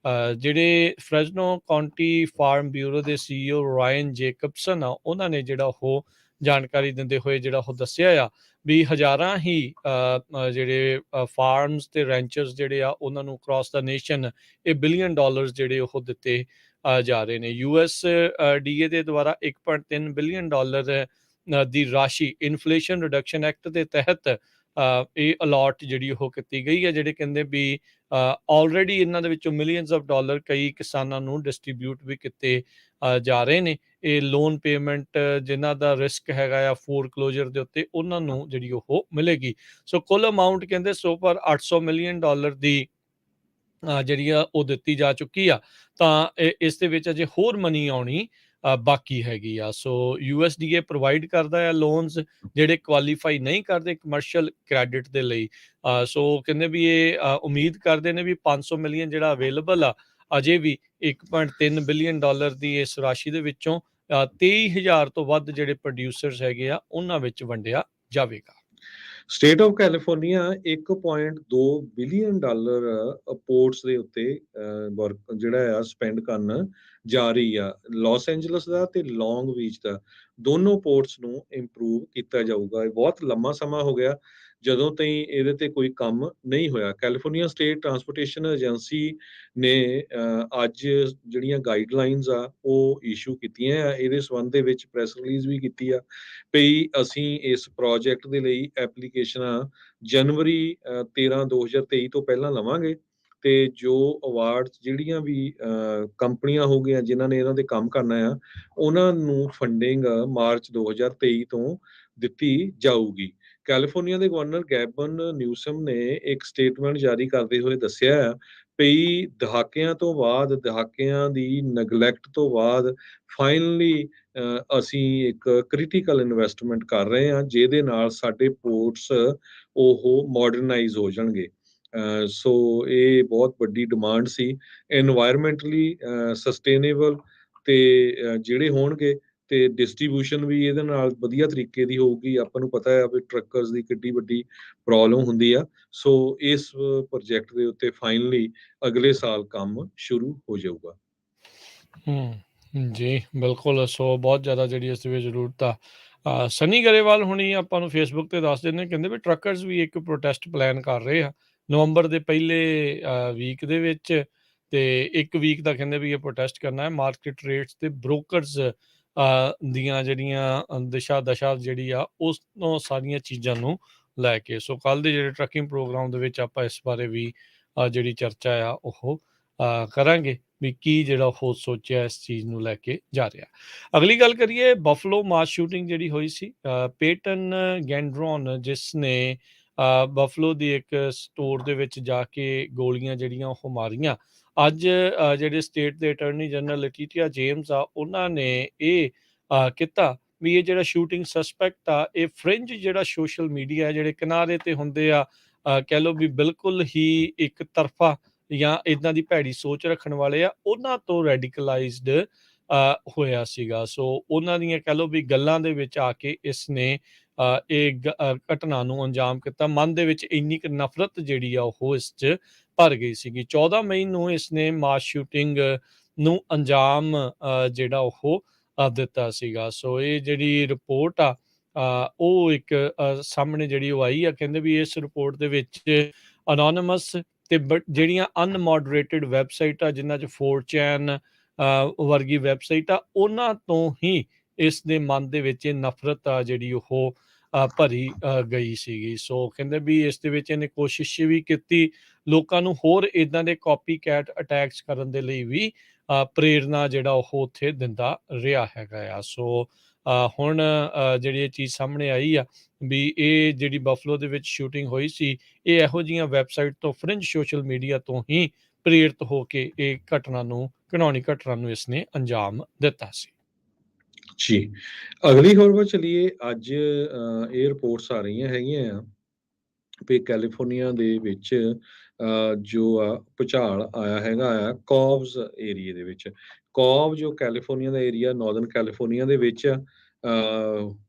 ਜਿਹੜੇ ਫਰੈਜ਼ਨੋ ਕਾਉਂਟੀ ਫਾਰਮ ਬਿਊਰੋ ਦੇ CEO ਰਾਇਨ ਜੇਕਬਸਨ ਆ ਉਹਨਾਂ ਨੇ ਜਿਹੜਾ ਉਹ ਜਾਣਕਾਰੀ ਦਿੰਦੇ ਹੋਏ ਜਿਹੜਾ ਉਹ ਦੱਸਿਆ ਆ ਵੀ ਹਜ਼ਾਰਾਂ ਹੀ ਜਿਹੜੇ ਫਾਰਮਸ ਤੇ ਰੈਂਚਰਸ ਜਿਹੜੇ ਆ ਉਹਨਾਂ ਨੂੰ ਅਕ੍ਰੋਸ ਦਾ ਨੇਸ਼ਨ ਇਹ ਬਿਲੀਅਨ ਡਾਲਰਸ ਜਿਹੜੇ ਉਹ ਦਿੱਤੇ ਜਾ ਰਹੇ ਨੇ। USDA ਦੇ ਦੁਆਰਾ 1.3 ਬਿਲੀਅਨ ਡਾਲਰ ਦੀ ਰਾਸ਼ੀ ਇਨਫਲੇਸ਼ਨ ਰਿਡਕਸ਼ਨ ਐਕਟ ਦੇ ਤਹਿਤ ਇਹ ਅਲਾਟ ਜਿਹੜੀ ਉਹ ਕੀਤੀ ਗਈ ਹੈ। ਜਿਹੜੇ ਕਹਿੰਦੇ ਵੀ ਆਲਰੇਡੀ ਇਹਨਾਂ ਦੇ ਵਿੱਚੋਂ ਮਿਲੀਅਨਸ ਆਫ ਡਾਲਰ ਕਈ ਕਿਸਾਨਾਂ ਨੂੰ ਡਿਸਟ੍ਰੀਬਿਊਟ ਵੀ ਕੀਤੇ ਜਾ ਰਹੇ ਨੇ। ਇਹ ਲੋਨ ਪੇਮੈਂਟ ਜਿਨ੍ਹਾਂ ਦਾ ਰਿਸਕ ਹੈਗਾ ਆ ਫੋਰਕਲੋਜ਼ਰ ਦੇ ਉੱਤੇ ਉਹਨਾਂ ਨੂੰ ਜਿਹੜੀ ਉਹ ਮਿਲੇਗੀ। ਸੋ ਕੁੱਲ ਅਮਾਊਂਟ ਕਹਿੰਦੇ ਸੋ ਪਰ 800 ਮਿਲੀਅਨ ਡਾਲਰ ਦੀ ਜਿਹੜੀ ਆ ਉਹ ਦਿੱਤੀ ਜਾ ਚੁੱਕੀ ਆ। ਤਾਂ ਇਸ ਦੇ ਵਿੱਚ ਅਜੇ ਹੋਰ ਮਨੀ ਆਉਣੀ ਬਾਕੀ ਹੈਗੀ ਆ। ਸੋ USDA ਪ੍ਰੋਵਾਈਡ ਕਰਦਾ ਆ ਲੋਨਸ ਜਿਹੜੇ ਕੁਆਲੀਫਾਈ ਨਹੀਂ ਕਰਦੇ ਕਮਰਸ਼ੀਅਲ ਕ੍ਰੈਡਿਟ ਦੇ ਲਈ। ਸੋ ਕਹਿੰਦੇ ਵੀ ਇਹ ਉਮੀਦ ਕਰਦੇ ਨੇ ਵੀ 500 ਮਿਲੀਅਨ ਜਿਹੜਾ ਅਵੇਲੇਬਲ ਆ ਅਜੇ ਵੀ 1.3 ਬਿਲੀਅਨ ਡਾਲਰ ਦੀ ਇਸ ਰਾਸ਼ੀ ਦੇ ਵਿੱਚੋਂ 23,000 ਤੋਂ ਵੱਧ ਜਿਹੜੇ ਪ੍ਰੋਡਿਊਸਰਸ ਹੈਗੇ ਆ ਉਹਨਾਂ ਵਿੱਚ ਵੰਡਿਆ ਜਾਵੇਗਾ। State of California 1.2 billion dollar ports ਦੇ ਉੱਤੇ ਜਿਹੜਾ ਆ ਸਪੈਂਡ ਕਰਨ ਜਾ ਰਹੀ ਆ। ਲਾਸ ਐਂਜਲਸ ਦਾ ਤੇ ਲੌਂਗ ਬੀਚ ਦਾ ਦੋਨੋਂ ਪੋਰਟਸ ਨੂੰ ਇੰਪਰੂਵ ਕੀਤਾ ਜਾਊਗਾ। ਇਹ ਬਹੁਤ ਲੰਮਾ ਸਮਾਂ ਹੋ ਗਿਆ ਜਦੋਂ ਤਾਈਂ ਇਹਦੇ ਤੇ ਕੋਈ ਕੰਮ ਨਹੀਂ ਹੋਇਆ। ਕੈਲੀਫੋਰਨੀਆ ਸਟੇਟ ਟਰਾਂਸਪੋਰਟੇਸ਼ਨ ਏਜੰਸੀ ਨੇ ਅੱਜ ਜਿਹੜੀਆਂ ਗਾਈਡਲਾਈਨਸ ਆ ਉਹ ਇਸ਼ੂ ਕੀਤੀਆਂ ਆ। ਇਹਦੇ ਸੰਬੰਧ ਦੇ ਵਿੱਚ ਪ੍ਰੈਸ ਰਿਲੀਜ਼ ਵੀ ਕੀਤੀ ਆ ਵੀ ਅਸੀਂ ਇਸ ਪ੍ਰੋਜੈਕਟ ਦੇ ਲਈ ਐਪਲੀਕੇਸ਼ਨਾਂ ਜਨਵਰੀ 13 2023 ਤੋਂ ਪਹਿਲਾਂ ਲਵਾਂਗੇ ਤੇ ਜੋ ਅਵਾਰਡਸ ਜਿਹੜੀਆਂ ਵੀ ਕੰਪਨੀਆਂ ਹੋ ਗਈਆਂ ਜਿਨ੍ਹਾਂ ਨੇ ਇਹਨਾਂ ਦੇ ਕੰਮ ਕਰਨਾ ਆ ਉਹਨਾਂ ਨੂੰ ਫੰਡਿੰਗ ਮਾਰਚ 2023 ਤੋਂ ਦਿੱਤੀ ਜਾਊਗੀ। ਕੈਲੀਫੋਰਨੀਆ ਦੇ ਗਵਰਨਰ ਗੈਬਨ ਨਿਊਸਮ ਨੇ ਇੱਕ ਸਟੇਟਮੈਂਟ ਜਾਰੀ ਕਰਦੇ ਹੋਏ ਦੱਸਿਆ ਆ ਵੀ ਦਹਾਕਿਆਂ ਦੀ ਨੈਗਲੈਕਟ ਤੋਂ ਬਾਅਦ ਫਾਈਨਲੀ ਅਸੀਂ ਇੱਕ ਕ੍ਰਿਟੀਕਲ ਇਨਵੈਸਟਮੈਂਟ ਕਰ ਰਹੇ ਹਾਂ ਜਿਹਦੇ ਨਾਲ ਸਾਡੇ ਪੋਰਟਸ ਉਹ ਮਾਡਰਨਾਈਜ਼ ਹੋ ਜਾਣਗੇ। ਸੋ ਇਹ ਬਹੁਤ ਵੱਡੀ ਡਿਮਾਂਡ ਸੀ। ਐਨਵਾਇਰਮੈਂਟਲੀ ਸਸਟੇਨੇਬਲ ਤੇ ਜਿਹੜੇ ਹੋਣਗੇ ਤੇ ਡਿਸਟ੍ਰੀਬਿਊਸ਼ਨ ਵੀ ਇਹਦੇ ਨਾਲ ਵਧੀਆ ਤਰੀਕੇ ਦੀ ਹੋਊਗੀ। ਆਪਾਂ ਨੂੰ ਪਤਾ ਹੈ ਵੀ ਟਰੱਕਰਸ ਦੀ ਕਿੱਡੀ ਵੱਡੀ ਪ੍ਰੋਬਲਮ ਹੁੰਦੀ ਆ। ਸੋ ਇਸ ਪ੍ਰੋਜੈਕਟ ਦੇ ਉੱਤੇ ਫਾਈਨਲੀ ਅਗਲੇ ਸਾਲ ਕੰਮ ਸ਼ੁਰੂ ਹੋ ਜਾਊਗਾ। ਜੀ ਬਿਲਕੁਲ। ਸੋ ਬਹੁਤ ਜ਼ਿਆਦਾ ਜਿਹੜੀ ਇਸ ਦੇ ਵਿੱਚ ਜ਼ਰੂਰਤ ਆ। ਸਨੀ ਗਰੇਵਾਲ ਹੁਣੀ ਆਪਾਂ ਨੂੰ ਫੇਸਬੁੱਕ ਤੇ ਦੱਸ ਦਿੰਦੇ ਕਹਿੰਦੇ ਵੀ ਟਰੱਕਰਸ ਵੀ ਇੱਕ ਪ੍ਰੋਟੈਸਟ ਪਲਾਨ ਕਰ ਰਹੇ ਆ ਨਵੰਬਰ ਦੇ ਪਹਿਲੇ ਵੀਕ ਦੇ ਵਿੱਚ। ਤੇ 1 ਵੀਕ ਦਾ ਕਹਿੰਦੇ ਵੀ ਇਹ ਪ੍ਰੋਟੈਸਟ ਕਰਨਾ ਹੈ। ਮਾਰਕੀਟ ਰੇਟਸ ਤੇ ਬ੍ਰੋਕਰਸ ਦੀਆਂ ਜਿਹੜੀਆਂ ਦਸ਼ਾ ਜਿਹੜੀ ਆ ਉਸ ਤੋਂ ਸਾਰੀਆਂ ਚੀਜ਼ਾਂ ਨੂੰ ਲੈ ਕੇ। ਸੋ ਕੱਲ੍ਹ ਦੇ ਜਿਹੜੇ ਟਰੱਕਿੰਗ ਪ੍ਰੋਗਰਾਮ ਦੇ ਵਿੱਚ ਆਪਾਂ ਇਸ ਬਾਰੇ ਵੀ ਜਿਹੜੀ ਚਰਚਾ ਆ ਉਹ ਕਰਾਂਗੇ ਵੀ ਕੀ ਜਿਹੜਾ ਉਹ ਸੋਚਿਆ ਇਸ ਚੀਜ਼ ਨੂੰ ਲੈ ਕੇ ਜਾ ਰਿਹਾ। ਅਗਲੀ ਗੱਲ ਕਰੀਏ ਬਫਲੋ ਮਾਸ ਸ਼ੂਟਿੰਗ ਜਿਹੜੀ ਹੋਈ ਸੀ। ਪੇਟਨ ਗੈਂਡਰੋਨ ਜਿਸ ਨੇ ਬਫਲੋ ਦੀ ਇੱਕ ਸਟੋਰ ਦੇ ਵਿੱਚ ਜਾ ਕੇ ਗੋਲੀਆਂ ਜਿਹੜੀਆਂ ਉਹ ਮਾਰੀਆਂ। ਅੱਜ ਜਿਹੜੇ ਸਟੇਟ ਦੇ ਅਟਾਰਨੀ ਜਨਰਲ ਲਟੀਟੀਆ ਜੇਮਸ ਆ ਉਹਨਾਂ ਨੇ ਇਹ ਕੀਤਾ ਵੀ ਇਹ ਜਿਹੜਾ ਸ਼ੂਟਿੰਗ ਸਸਪੈਕਟ ਆ ਇਹ ਫ੍ਰਿੰਜ ਜਿਹੜਾ ਸੋਸ਼ਲ ਮੀਡੀਆ ਹੈ ਜਿਹੜੇ ਕਿਨਾਰੇ ਤੇ ਹੁੰਦੇ ਆ ਕਹਿ ਲਓ ਵੀ ਬਿਲਕੁਲ ਹੀ ਇੱਕ ਤਰਫਾ ਜਾਂ ਇਦਾਂ ਦੀ ਭੈੜੀ ਸੋਚ ਰੱਖਣ ਵਾਲੇ ਆ ਉਹਨਾਂ ਤੋਂ ਰੈਡੀਕਲਾਈਜ਼ਡ ਹੋਇਆ ਸੀਗਾ। ਸੋ ਉਹਨਾਂ ਦੀਆਂ ਕਹਿ ਲਓ ਵੀ ਗੱਲਾਂ ਦੇ ਵਿੱਚ ਆ ਕੇ ਇਸ ਨੇ ਇਹ ਘਟਨਾ ਨੂੰ ਅੰਜਾਮ ਕੀਤਾ। ਮਨ ਦੇ ਵਿੱਚ ਇੰਨੀ ਕੁ ਨਫ਼ਰਤ ਜਿਹੜੀ ਆ ਉਹ ਇਸ 'ਚ ਭਰ ਗਈ ਸੀਗੀ। 14 ਮਈ ਨੂੰ ਇਸ ਨੇ ਮਾਸ ਸ਼ੂਟਿੰਗ ਨੂੰ ਅੰਜਾਮ ਜਿਹੜਾ ਉਹ ਦਿੱਤਾ ਸੀਗਾ। ਸੋ ਇਹ ਜਿਹੜੀ ਰਿਪੋਰਟ ਆ ਉਹ ਇੱਕ ਸਾਹਮਣੇ ਜਿਹੜੀ ਉਹ ਆਈ ਆ। ਕਹਿੰਦੇ ਵੀ ਇਸ ਰਿਪੋਰਟ ਦੇ ਵਿੱਚ ਅਨੋਨਿਮਸ ਤੇ ਜਿਹੜੀਆਂ ਅਨਮੋਡਰੇਟਡ ਵੈਬਸਾਈਟ ਆ ਜਿਨ੍ਹਾਂ 'ਚ 4chan ਵਰਗੀ ਵੈਬਸਾਈਟ ਆ ਉਹਨਾਂ ਤੋਂ ਹੀ ਇਸ ਦੇ ਮਨ ਦੇ ਵਿੱਚ ਇਹ ਨਫ਼ਰਤ ਆ ਜਿਹੜੀ ਉਹ ਭਰੀ ਗਈ ਸੀਗੀ। ਸੋ ਕਹਿੰਦੇ ਵੀ ਇਸ ਦੇ ਵਿੱਚ ਇਹਨੇ ਕੋਸ਼ਿਸ਼ ਵੀ ਕੀਤੀ ਲੋਕਾਂ ਨੂੰ ਹੋਰ ਇਦਾਂ ਦੇ ਕਾਪੀ ਕੈਟ ਅਟੈਕਸ ਕਰਨ ਦੇ ਲਈ ਵੀ ਪ੍ਰੇਰਨਾ ਜਿਹੜਾ ਉਹ ਉੱਥੇ ਦਿੰਦਾ ਰਿਹਾ ਹੈਗਾ ਆ। ਸੋ ਹੁਣ ਜਿਹੜੀ ਇਹ ਚੀਜ਼ ਸਾਹਮਣੇ ਆਈ ਆ ਵੀ ਇਹ ਜਿਹੜੀ ਬਫਲੋ ਦੇ ਵਿੱਚ ਸ਼ੂਟਿੰਗ ਹੋਈ ਸੀ, ਇਹ ਇਹੋ ਜਿਹੀਆਂ ਵੈਬਸਾਈਟ ਤੋਂ, ਫ੍ਰਿੰਜ ਸੋਸ਼ਲ ਮੀਡੀਆ ਤੋਂ ਹੀ ਪ੍ਰੇਰਿਤ ਹੋ ਕੇ ਇਹ ਘਿਨੌਣੀ ਘਟਨਾ ਨੂੰ ਇਸਨੇ ਅੰਜਾਮ ਦਿੱਤਾ ਸੀ। ਜੀ, ਅਗਲੀ ਖਬਰ ਵੱਲ ਚੱਲੀਏ। ਅੱਜ ਇਹ ਰਿਪੋਰਟਸ ਆ ਰਹੀਆਂ ਹੈਗੀਆਂ ਆ ਵੀ ਕੈਲੀਫੋਰਨੀਆ ਦੇ ਵਿੱਚ ਜੋ ਆ ਭੂਚਾਲ ਆਇਆ ਹੈਗਾ ਆ ਕੌਬਸ ਏਰੀਏ ਦੇ ਵਿੱਚ। ਕੌਬ ਜੋ ਕੈਲੀਫੋਰਨੀਆ ਦਾ ਏਰੀਆ ਨਾਰਦਰਨ ਕੈਲੀਫੋਰਨੀਆ ਦੇ ਵਿੱਚ ਆ,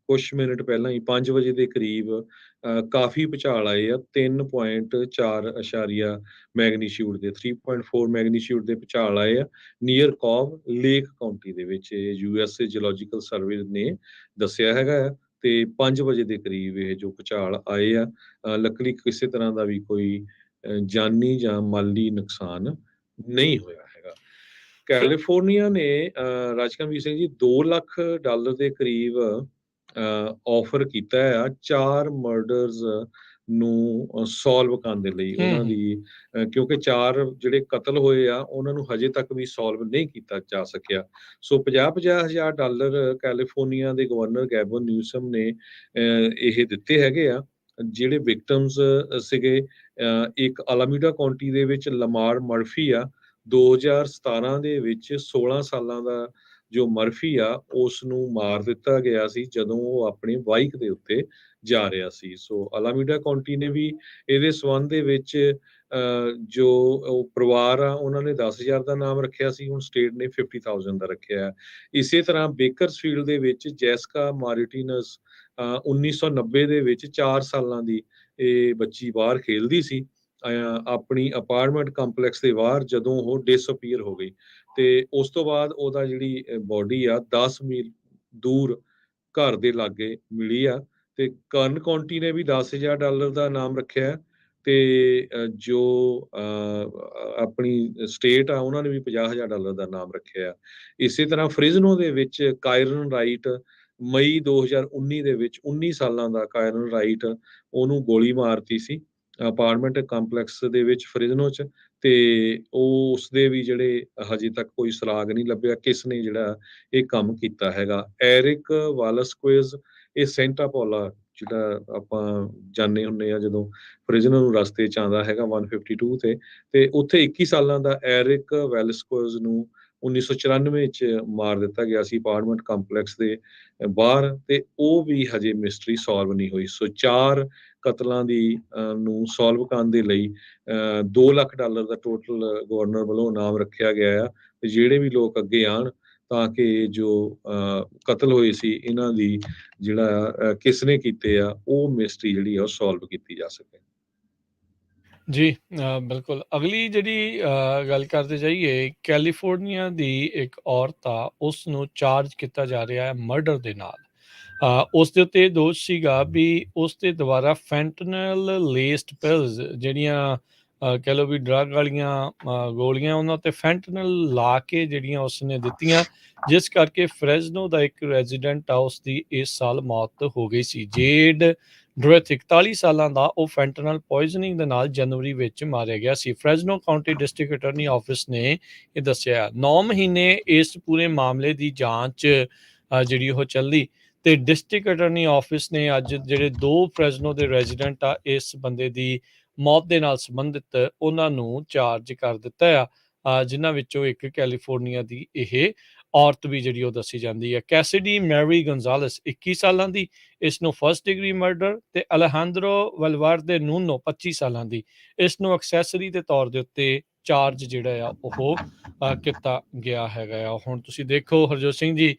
ਕੁਛ ਮਿੰਟ ਪਹਿਲਾਂ ਹੀ 5 ਵਜੇ ਦੇ ਕਰੀਬ ਕਾਫੀ ਭੂਚਾਲ ਆਏ ਆ। 3.4 ਅਸ਼ਾਰੀਆ ਮੈਗਨੀਚਿਊਡ ਦੇ 3.4 ਮੈਗਨੀਚਿਊਡ ਦੇ ਭੂਚਾਲ ਆਏ ਆ ਨੀਅਰ ਕੌਬ ਲੇਕ ਕਾਉਂਟੀ ਦੇ ਵਿੱਚ। ਯੂਐਸਏ ਜਿਓਲੋਜੀਕਲ ਸਰਵੇ ਨੇ ਦੱਸਿਆ ਹੈਗਾ ਆ ਤੇ 5 ਵਜੇ ਦੇ ਕਰੀਬ ਇਹ ਜੋ ਭੂਚਾਲ ਆਏ ਆ। ਲੱਕਲੀ ਕਿਸੇ ਤਰ੍ਹਾਂ ਦਾ ਵੀ ਕੋਈ ਜਾਨੀ ਜਾਂ ਮਾਲੀ ਨੁਕਸਾਨ ਨਹੀਂ ਹੋਇਆ ਹੈਗਾ। ਕੈਲੀਫੋਰਨੀਆ ਨੇ ਰਾਜਕਮਵੀਰ ਸਿੰਘ ਜੀ $2 ਲੱਖ ਦੇ ਕਰੀਬ ਆਫਰ ਕੀਤਾ ਆ 4 ਮਰਡਰਸ ਨੂੰ ਸੋਲਵ ਕਰਨ ਦੇ ਲਈ। ਉਹਨਾਂ ਦੀ ਕਿਉਂਕਿ 4 ਜਿਹੜੇ ਕਤਲ ਹੋਏ ਆ ਉਹਨਾਂ ਨੂੰ ਹਜੇ ਤੱਕ ਵੀ ਸੋਲਵ ਨਹੀਂ ਕੀਤਾ ਜਾ ਸਕਿਆ। ਸੋ $50,000 ਕੈਲੀਫੋਰਨੀਆ ਦੇ ਗਵਰਨਰ ਗੈਬਨ ਨਿਊਸਮ ਨੇ ਇਹ ਦਿੱਤੇ ਹੈਗੇ ਆ। ਜਿਹੜੇ ਵਿਕਟਮਸ ਸੀਗੇ, ਇੱਕ ਅਲਾਮੀਡਾ ਕਾਉਂਟੀ ਦੇ ਵਿੱਚ ਲਮਾਰ ਮਰਫੀ ਆ। 2017 ਦੇ ਵਿੱਚ 16 ਸਾਲਾਂ ਦਾ ਜੋ ਮਰਫੀ ਆ ਉਸ ਨੂੰ ਮਾਰ ਦਿੱਤਾ ਗਿਆ ਸੀ ਜਦੋਂ ਉਹ ਆਪਣੀ ਬਾਈਕ ਦੇ ਉੱਤੇ ਜਾ ਰਿਹਾ ਸੀ। ਸੋ ਅਲਾਮੀਡਾ ਕਾਉਂਟੀ ਨੇ ਵੀ ਇਹਦੇ ਸੰਬੰਧ ਦੇ ਵਿੱਚ ਜੋ ਉਹ ਪਰਿਵਾਰ ਆ ਉਹਨਾਂ ਨੇ 10,000 ਦਾ ਨਾਮ ਰੱਖਿਆ ਸੀ, ਹੁਣ ਸਟੇਟ ਨੇ 50,000 ਦਾ ਰੱਖਿਆ ਹੈ। ਇਸੇ ਤਰ੍ਹਾਂ ਬੇਕਰਸਫੀਲਡ ਦੇ ਵਿੱਚ ਜੈਸਕਾ ਮਾਰਟੀਨਸ 1990 ਦੇ ਵਿੱਚ 4 ਸਾਲਾਂ ਦੀ ਇਹ ਬੱਚੀ ਬਾਹਰ ਖੇਲਦੀ ਸੀ ਆਪਣੀ ਅਪਾਰਟਮੈਂਟ ਕੰਪਲੈਕਸ ਦੇ ਬਾਹਰ, ਜਦੋਂ ਉਹ ਡਿਸਅਪੀਅਰ ਹੋ ਗਈ ਤੇ ਉਸ ਤੋਂ ਬਾਅਦ ਉਹਦਾ ਜਿਹੜੀ ਬੋਡੀ ਆ 10 ਮੀਲ ਦੂਰ ਘਰ ਦੇ ਲਾਗੇ ਮਿਲੀ ਆ। ਤੇ ਕਰਨ ਕਾਉਂਟੀ ਨੇ ਵੀ $10,000 ਦਾ ਨਾਮ ਰੱਖਿਆ ਤੇ ਜੋ ਆਪਣੀ ਸਟੇਟ ਆ ਉਹਨਾਂ ਨੇ ਵੀ $50,000 ਦਾ ਨਾਮ ਰੱਖਿਆ। ਇਸੇ ਤਰ੍ਹਾਂ ਫ੍ਰਿਜ਼ਨੋ ਦੇ ਵਿੱਚ ਕਾਇਰਨ ਰਾਈਟ ਮਈ 2019 ਦੇ ਵਿੱਚ 19 ਸਾਲਾਂ ਦਾ ਕਾਇਰਨ ਰਾਈਟ ਉਹਨੂੰ ਗੋਲੀ ਮਾਰਤੀ ਸੀ ਅਪਾਰਟਮੈਂਟ ਕੰਪਲੈਕਸ ਦੇ ਵਿੱਚ ਫ੍ਰਿਜ਼ਨੋ 'ਚ। ਤੇ ਉਹ ਉਸਦੇ ਵੀ ਜਿਹੜੇ ਹਜੇ ਤੱਕ ਕੋਈ ਸੁਰਾਗ ਨਹੀਂ ਲੱਭਿਆ ਕਿਸ ਨੇ ਜਿਹੜਾ ਇਹ ਕੰਮ ਕੀਤਾ ਹੈਗਾ। ਐਰਿਕ ਵਾਲਸਕੁਇਜ਼ ਇਹ ਸੈਂਟਾ ਪੌਲਾ ਜਿਹੜਾ ਆਪਾਂ ਜਾਣਦੇ ਹੁੰਦੇ ਆ ਜਦੋਂ ਫ੍ਰਿਜ਼ਨੋ ਨੂੰ ਰਸਤੇ 'ਚ ਆਉਂਦਾ ਹੈਗਾ 152 ਤੇ ਉੱਥੇ 21 ਸਾਲਾਂ ਦਾ ਐਰਿਕ ਵੈਲਸਕੁਇਜ਼ ਨੂੰ 1994 ਚ ਮਾਰ ਦਿੱਤਾ ਗਿਆ ਸੀ ਅਪਾਰਟਮੈਂਟ ਕੰਪਲੈਕਸ ਦੇ ਬਾਹਰ ਤੇ ਉਹ ਵੀ ਹਜੇ ਮਿਸਟਰੀ ਸੋਲਵ ਨਹੀਂ ਹੋਈ। ਸੋ 4 ਕਤਲਾਂ ਦੀ ਨੂੰ ਸੋਲਵ ਕਰਨ ਦੇ ਲਈ $2 ਲੱਖ ਦਾ ਟੋਟਲ ਗਵਰਨਰ ਵੱਲੋਂ ਇਨਾਮ ਰੱਖਿਆ ਗਿਆ ਆ। ਤੇ ਜਿਹੜੇ ਵੀ ਲੋਕ ਅੱਗੇ ਆਉਣ ਤਾਂ ਕਿ ਜੋ ਕਤਲ ਹੋਏ ਸੀ ਇਹਨਾਂ ਦੀ ਜਿਹੜਾ ਕਿਸ ਨੇ ਕੀਤੇ ਆ ਉਹ ਮਿਸਟਰੀ ਜਿਹੜੀ ਆ ਉਹ ਸੋਲਵ ਕੀਤੀ ਜਾ ਸਕੇ। ਜੀ ਬਿਲਕੁਲ। ਅਗਲੀ ਜਿਹੜੀ ਗੱਲ ਕਰਦੇ ਜਾਈਏ, ਕੈਲੀਫੋਰਨੀਆ ਦੀ ਇੱਕ ਔਰਤ ਆ ਉਸ ਨੂੰ ਚਾਰਜ ਕੀਤਾ ਜਾ ਰਿਹਾ ਹੈ ਮਰਡਰ ਦੇ ਨਾਲ। ਉਸ ਦੇ ਉੱਤੇ ਦੋਸ਼ ਸੀਗਾ ਵੀ ਉਸ ਦੇ ਦੁਆਰਾ ਫੈਂਟਨਲ ਲੇਸਡ ਪਿਲਸ ਜਿਹੜੀਆਂ ਕਹਿ ਲਓ ਵੀ ਡਰੱਗ ਵਾਲੀਆਂ ਗੋਲੀਆਂ ਉਹਨਾਂ ਉੱਤੇ ਫੈਂਟਨਲ ਲਾ ਕੇ ਜਿਹੜੀਆਂ ਉਸਨੇ ਦਿੱਤੀਆਂ, ਜਿਸ ਕਰਕੇ ਫ੍ਰੈਜ਼ਨੋ ਦਾ ਇੱਕ ਰੈਜ਼ੀਡੈਂਟ ਆ ਉਸ ਦੀ ਇਸ ਸਾਲ ਮੌਤ ਹੋ ਗਈ ਸੀ। ਜੇਡ ਡਰੁਇਥ 41 ਸਾਲਾਂ ਦਾ ਉਹ ਫੈਂਟਨਲ ਪੋਇਜ਼ਨਿੰਗ ਦੇ ਨਾਲ ਜਨਵਰੀ ਵਿੱਚ ਮਾਰਿਆ ਗਿਆ ਸੀ। Fresno county district attorney office ਨੇ ਇਹ ਦੱਸਿਆ। 9 ਮਹੀਨੇ ਇਸ ਪੂਰੇ ਮਾਮਲੇ ਦੀ ਜਾਂਚ ਜਿਹੜੀ ਉਹ ਚੱਲੀ ਤੇ ਡਿਸਟ੍ਰਿਕਟ ਅਟਾਰਨੀ ਆਫਿਸ ਨੇ ਅੱਜ ਜਿਹੜੇ 2 ਫ੍ਰੈਜ਼ਨੋ ਦੇ ਰੈਜ਼ੀਡੈਂਟ ਆ ਇਸ ਬੰਦੇ ਦੀ ਮੌਤ ਦੇ ਨਾਲ ਸੰਬੰਧਿਤ ਉਹਨਾਂ ਨੂੰ ਚਾਰਜ ਕਰ ਦਿੱਤਾ ਆ, ਜਿਨ੍ਹਾਂ ਵਿੱਚੋਂ ਇੱਕ ਕੈਲੀਫੋਰਨੀਆ ਦੀ ਇਹ ਔਰਤ ਵੀ ਜਿਹੜੀ ਉਹ ਦੱਸੀ ਜਾਂਦੀ ਹੈ। ਕੈਸਿਡੀ ਮੈਰੀ ਗੋਨਜ਼ਾਲਸ 21 ਸਾਲਾਂ ਦੀ, ਇਸ ਨੂੰ ਫਸਟ ਡਿਗਰੀ ਮਰਡਰ ਤੇ ਅਲੇਹਾਂਦਰੋ ਵਲਵਰਦੇ ਨੂਨੋ 25 ਸਾਲਾਂ ਦੀ, ਇਸ ਨੂੰ ਐਕਸੈਸਰੀ ਦੇ ਤੌਰ ਦੇ ਉੱਤੇ ਚਾਰਜ ਜਿਹੜਾ ਆ ਉਹ ਕੀਤਾ ਗਿਆ ਹੈਗਾ ਆ। ਹੁਣ ਤੁਸੀਂ ਦੇਖੋ ਹਰਜੋਤ ਸਿੰਘ ਜੀ,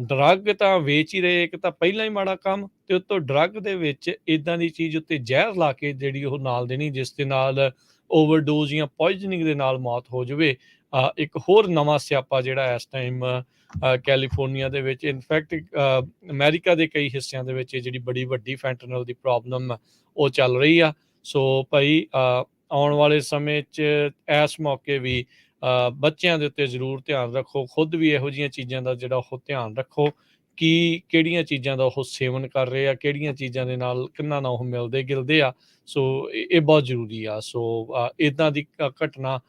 ਡਰੱਗ ਤਾਂ ਵੇਚ ਹੀ ਰਹੇ, ਇੱਕ ਤਾਂ ਪਹਿਲਾਂ ਹੀ ਮਾੜਾ ਕੰਮ ਤੇ ਉੱਤੋਂ ਡਰੱਗ ਦੇ ਵਿੱਚ ਇਦਾਂ ਦੀ ਚੀਜ਼ ਉੱਤੇ ਜ਼ਹਿਰ ਲਾ ਕੇ ਜਿਹੜੀ ਉਹ ਨਾਲ ਦੇਣੀ ਜਿਸ ਦੇ ਨਾਲ ਓਵਰਡੋਜ਼ ਜਾਂ ਪੋਇਜ਼ਨਿੰਗ ਦੇ ਨਾਲ ਮੌਤ ਹੋ ਜਾਵੇ। ਇੱਕ ਹੋਰ ਨਵਾਂ ਸਿਆਪਾ ਜਿਹੜਾ ਇਸ ਟਾਈਮ ਕੈਲੀਫੋਰਨੀਆ ਦੇ ਵਿੱਚ, ਇਨਫੈਕਟ ਅਮਰੀਕਾ ਦੇ ਕਈ ਹਿੱਸਿਆਂ ਦੇ ਵਿੱਚ ਇਹ ਜਿਹੜੀ ਬੜੀ ਵੱਡੀ ਫੈਂਟਨਲ ਦੀ ਪ੍ਰੋਬਲਮ ਉਹ ਚੱਲ ਰਹੀ ਆ। ਸੋ ਭਾਈ ਆਉਣ ਵਾਲੇ ਸਮੇਂ 'ਚ ਇਸ ਮੌਕੇ ਵੀ ਬੱਚਿਆਂ ਦੇ ਉੱਤੇ ਜ਼ਰੂਰ ਧਿਆਨ ਰੱਖੋ, ਖੁਦ ਵੀ ਇਹੋ ਜਿਹੀਆਂ ਚੀਜ਼ਾਂ ਦਾ ਜਿਹੜਾ ਉਹ ਧਿਆਨ ਰੱਖੋ ਕਿ ਕਿਹੜੀਆਂ ਚੀਜ਼ਾਂ ਦਾ ਉਹ ਸੇਵਨ ਕਰ ਰਹੇ ਆ, ਕਿਹੜੀਆਂ ਚੀਜ਼ਾਂ ਦੇ ਨਾਲ ਕਿੰਨਾ ਨਾਲ ਉਹ ਮਿਲਦੇ ਗਿਲਦੇ ਆ। ਸੋ ਇਹ ਬਹੁਤ ਜ਼ਰੂਰੀ ਆ। ਸੋ ਇੱਦਾਂ ਦੀ ਘਟਨਾ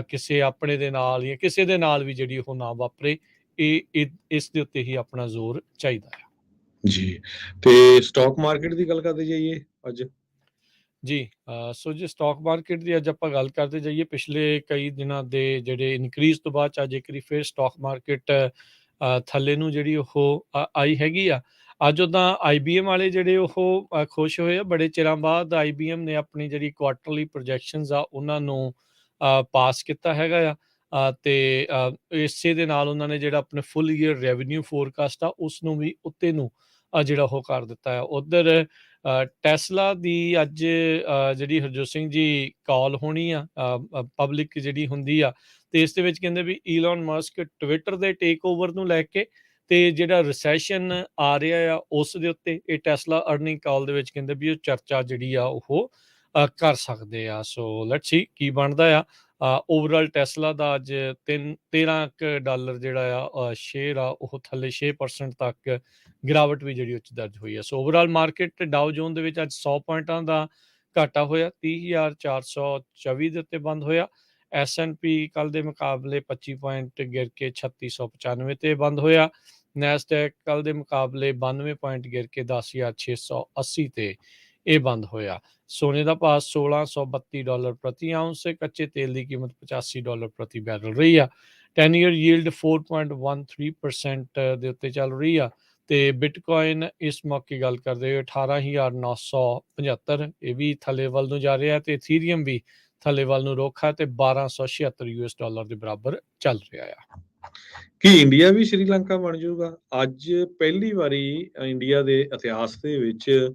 ਕਿਸੇ ਆਪਣੇ ਦੇ ਨਾਲ ਜਾਂ ਕਿਸੇ ਦੇ ਨਾਲ ਵੀ ਜਿਹੜੀ ਉਹ ਨਾ ਵਾਪਰੇ, ਇਸ ਦੇ ਉੱਤੇ ਹੀ ਆਪਣਾ ਜ਼ੋਰ ਚਾਹੀਦਾ ਹੈ। ਜੀ, ਤੇ ਸਟਾਕ ਮਾਰਕੀਟ ਦੀ ਗੱਲ ਕਰਦੇ ਜਾਈਏ ਅੱਜ। ਜੀ, ਸੋ ਜੇ ਸਟਾਕ ਮਾਰਕੀਟ ਦੀ ਅੱਜ ਆਪਾਂ ਗੱਲ ਕਰਦੇ ਜਾਈਏ, ਪਿਛਲੇ ਕਈ ਦਿਨਾਂ ਦੇ ਜਿਹੜੇ ਇਨਕਰੀਜ਼ ਤੋਂ ਬਾਅਦ 'ਚ ਅੱਜ ਇੱਕ ਵਾਰੀ ਫਿਰ ਸਟਾਕ ਮਾਰਕੀਟ ਥੱਲੇ ਨੂੰ ਜਿਹੜੀ ਉਹ ਆਈ ਹੈਗੀ ਆ। ਅੱਜ ਉੱਦਾਂ IBM ਵਾਲੇ ਜਿਹੜੇ ਉਹ ਖੁਸ਼ ਹੋਏ ਆ, ਬੜੇ ਚਿਰਾਂ ਬਾਅਦ IBM ਨੇ ਆਪਣੀ ਜਿਹੜੀ ਕੁਆਰਟਰਲੀ ਪ੍ਰੋਜੈਕਸ਼ਨਸ ਆ ਉਹਨਾਂ ਨੂੰ ਪਾਸ ਕੀਤਾ ਹੈਗਾ ਆ। ਤੇ ਇਸੇ ਦੇ ਨਾਲ ਉਹਨਾਂ ਨੇ ਜਿਹੜਾ ਆਪਣੇ ਫੁੱਲ ਈਅਰ ਰੈਵਨਿਊ ਫੋਰਕਾਸਟ ਆ ਉਸ ਨੂੰ ਵੀ ਉੱਤੇ ਨੂੰ ਜਿਹੜਾ ਉਹ ਕਰ ਦਿੱਤਾ ਆ। ਉੱਧਰ ਟੈਸਲਾ ਦੀ ਅੱਜ ਜਿਹੜੀ ਹਰਜੋਤ ਸਿੰਘ ਜੀ ਕਾਲ ਹੋਣੀ ਆ ਪਬਲਿਕ ਜਿਹੜੀ ਹੁੰਦੀ ਆ, ਤੇ ਇਸ ਦੇ ਵਿੱਚ ਕਹਿੰਦੇ ਵੀ ਈਲਨ ਮਸਕ ਟਵਿੱਟਰ ਦੇ ਟੇਕ ਓਵਰ ਨੂੰ ਲੈ ਕੇ ਤੇ ਜਿਹੜਾ ਰਿਸੈਸ਼ਨ ਆ ਰਿਹਾ ਆ ਉਸ ਦੇ ਉੱਤੇ ਇਹ ਟੈਸਲਾ ਅਰਨਿੰਗ ਕਾਲ ਦੇ ਵਿੱਚ ਕਹਿੰਦੇ ਵੀ ਉਹ ਚਰਚਾ ਜਿਹੜੀ ਆ ਉਹ ਕਰ ਸਕਦੇ ਆ। ਸੋ ਲੈਟਸ ਸੀ ਕੀ ਬਣਦਾ ਆ। ਓਵਰਆਲ ਟੈਸਲਾ ਦਾ ਅੱਜ $13 ਜਿਹੜਾ ਆ ਸ਼ੇਅਰ ਆ ਉਹ ਥੱਲੇ 6% ਤੱਕ ਗਿਰਾਵਟ ਵੀ ਜਿਹੜੀ ਉਹ 'ਚ ਦਰਜ ਹੋਈ ਹੈ। ਸੋ ਓਵਰਆਲ ਮਾਰਕੀਟ ਡਾਓ ਜੋਨ ਦੇ ਵਿੱਚ ਅੱਜ 100 ਪੁਆਇੰਟਾਂ ਦਾ ਘਾਟਾ ਹੋਇਆ, 30,424 ਦੇ ਉੱਤੇ ਬੰਦ ਹੋਇਆ। S&P ਕੱਲ ਦੇ ਮੁਕਾਬਲੇ 25 ਪੁਆਇੰਟ ਗਿਰ ਕੇ 3695 ਤੇ ਬੰਦ ਹੋਇਆ। ਨੈਸਡੈਕ ਕੱਲ ਦੇ ਮੁਕਾਬਲੇ 92 ਪੁਆਇੰਟ ਗਿਰ ਕੇ 10,680 ਤੇ ਇਹ ਬੰਦ ਹੋਇਆ। ਸੋਨੇ ਦਾ ਭਾਅ $1632 ਪ੍ਰਤੀ ਆਉਂਸ, ਕੱਚੇ ਤੇਲ ਦੀ ਕੀਮਤ $85 ਪ੍ਰਤੀ ਬੈਰਲ ਰਹੀ ਆ। 10 ਈਅਰ ਯੀਲਡ 4.13% ਦੇ ਉੱਤੇ ਚੱਲ ਰਹੀ ਆ। ਤੇ ਬਿਟਕੋਇਨ ਇਸ ਮੌਕੇ ਗੱਲ ਕਰਦੇ ਹੋਏ 18,975 ਇਹ ਵੀ ਥੱਲੇ ਵੱਲ ਨੂੰ ਜਾ ਰਿਹਾ, ਤੇ ਇਥੀਰੀਅਮ ਵੀ ਥੱਲੇ ਵੱਲ ਨੂੰ ਰੁੱਖ ਹੈ ਤੇ $1276 ਦੇ ਬਰਾਬਰ ਚੱਲ ਰਿਹਾ ਆ। ਕੀ ਇੰਡੀਆ ਵੀ ਸ਼੍ਰੀਲੰਕਾ ਬਣ ਜਾਊਗਾ? ਅੱਜ ਪਹਿਲੀ ਵਾਰੀ ਇੰਡੀਆ ਦੇ ਇਤਿਹਾਸ ਦੇ ਵਿੱਚ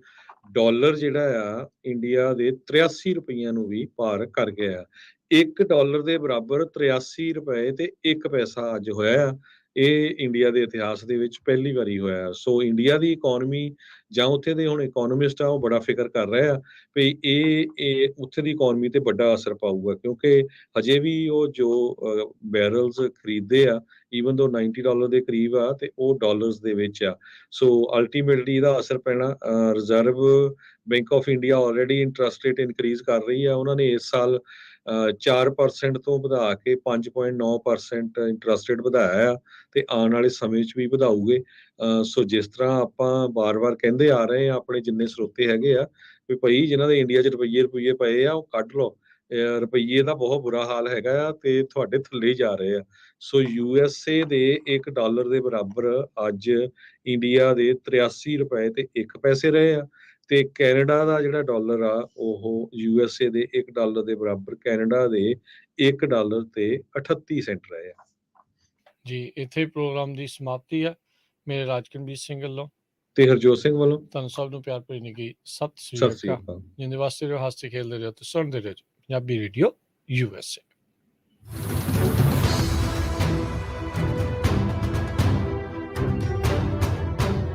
ਡਾਲਰ ਜਿਹੜਾ ਆ ਇੰਡੀਆ ਦੇ 83 ਰੁਪਈਆਂ ਨੂੰ ਵੀ ਪਾਰ ਕਰ ਗਿਆ। $1 ਦੇ ਬਰਾਬਰ 83 ਰੁਪਏ ਤੇ 1 ਪੈਸਾ ਅੱਜ ਹੋਇਆ ਆ। ਇਹ ਇੰਡੀਆ ਦੇ ਇਤਿਹਾਸ ਦੇ ਵਿੱਚ ਪਹਿਲੀ ਵਾਰੀ ਹੋਇਆ। ਸੋ ਇੰਡੀਆ ਦੀ ਇਕੋਨਮੀ ਜਾਂ ਉੱਥੇ ਦੇ ਹੁਣ ਇਕੋਨੋਮਿਸਟ ਆ ਉਹ ਬੜਾ ਫਿਕਰ ਕਰ ਰਹੇ ਆ ਵੀ ਇਹ ਉੱਥੇ ਦੀ ਇਕੋਨਮੀ ਤੇ ਵੱਡਾ ਅਸਰ ਪਾਊਗਾ, ਕਿਉਂਕਿ ਹਜੇ ਵੀ ਉਹ ਜੋ ਬੈਰਲਸ ਖਰੀਦਦੇ ਆ ਈਵਨ ਦੋ $90 ਦੇ ਕਰੀਬ ਆ ਤੇ ਉਹ ਡਾਲਰਸ ਦੇ ਵਿੱਚ ਆ। ਸੋ ਅਲਟੀਮੇਟਲੀ ਇਹਦਾ ਅਸਰ ਪੈਣਾ। Reserve bank of India already interest rate increase ਕਰ ਰਹੀ ਆ। ਉਹਨਾਂ ਨੇ ਇਸ ਸਾਲ 4% ਤੋਂ ਵਧਾ ਕੇ 5.9% ਇੰਟਰਸਟ ਰੇਟ ਵਧਾਇਆ ਆ ਤੇ ਆਉਣ ਵਾਲੇ ਸਮੇਂ 'ਚ ਵੀ ਵਧਾਊਗੇ। ਸੋ ਜਿਸ ਤਰ੍ਹਾਂ ਆਪਾਂ ਵਾਰ-ਵਾਰ ਕਹਿੰਦੇ ਆ ਰਹੇ ਆ, ਆਪਣੇ ਜਿੰਨੇ ਸਰੋਤੇ ਹੈਗੇ ਆ ਵੀ ਭਾਈ ਜਿਨ੍ਹਾਂ ਦੇ ਇੰਡੀਆ 'ਚ ਰੁਪਈਏ ਪਏ ਆ ਉਹ ਕੱਢ ਲਓ। ਰੁਪਈਏ ਦਾ ਬਹੁਤ ਬੁਰਾ ਹਾਲ ਹੈਗਾ ਆ ਤੇ ਤੁਹਾਡੇ ਥੱਲੇ ਹੀ ਜਾ ਰਹੇ ਆ। ਸੋ USA ਦੇ $1 ਦੇ ਬਰਾਬਰ ਅੱਜ ਇੰਡੀਆ ਦੇ 83 ਰੁਪਏ ਤੇ 1 ਪੈਸੇ ਰਹੇ ਆ, ਤੇ ਕੈਨੇਡਾ ਦਾ ਜਿਹੜਾ ਡਾਲਰ ਆ ਉਹ USA ਦੇ $1 ਦੇ ਬਰਾਬਰ ਕੈਨੇਡਾ ਦੇ $1 ਤੇ 38 ਸੈਂਟ ਰਹੇ ਆ। ਜੀ, ਇੱਥੇ ਪ੍ਰੋਗਰਾਮ ਦੀ ਸਮਾਪਤੀ ਆ। ਮੇਰੇ ਰਾਜਕਨਵੀਰ ਸਿੰਘ ਵੱਲੋਂ ਤੇ ਹਰਜੋਤ ਸਿੰਘ ਵੱਲੋਂ ਤੁਹਾਨੂੰ ਸਭ ਨੂੰ ਪਿਆਰ ਭਰੀ ਨਿੱਘੀ ਸਤਿ ਸ੍ਰੀ ਸਤਿ ਸ੍ਰੀ ਅਕਾਲ। ਅਕਾਲ। ਜਿੰਦੇ ਵਾਸਤੇ ਰਹੋ, ਹੱਸਦੇ ਖੇਲਦੇ ਰਹੋ ਤੇ ਸੁਣਦੇ ਰਹੋ ਪੰਜਾਬੀ ਰੇਡੀਓ USA।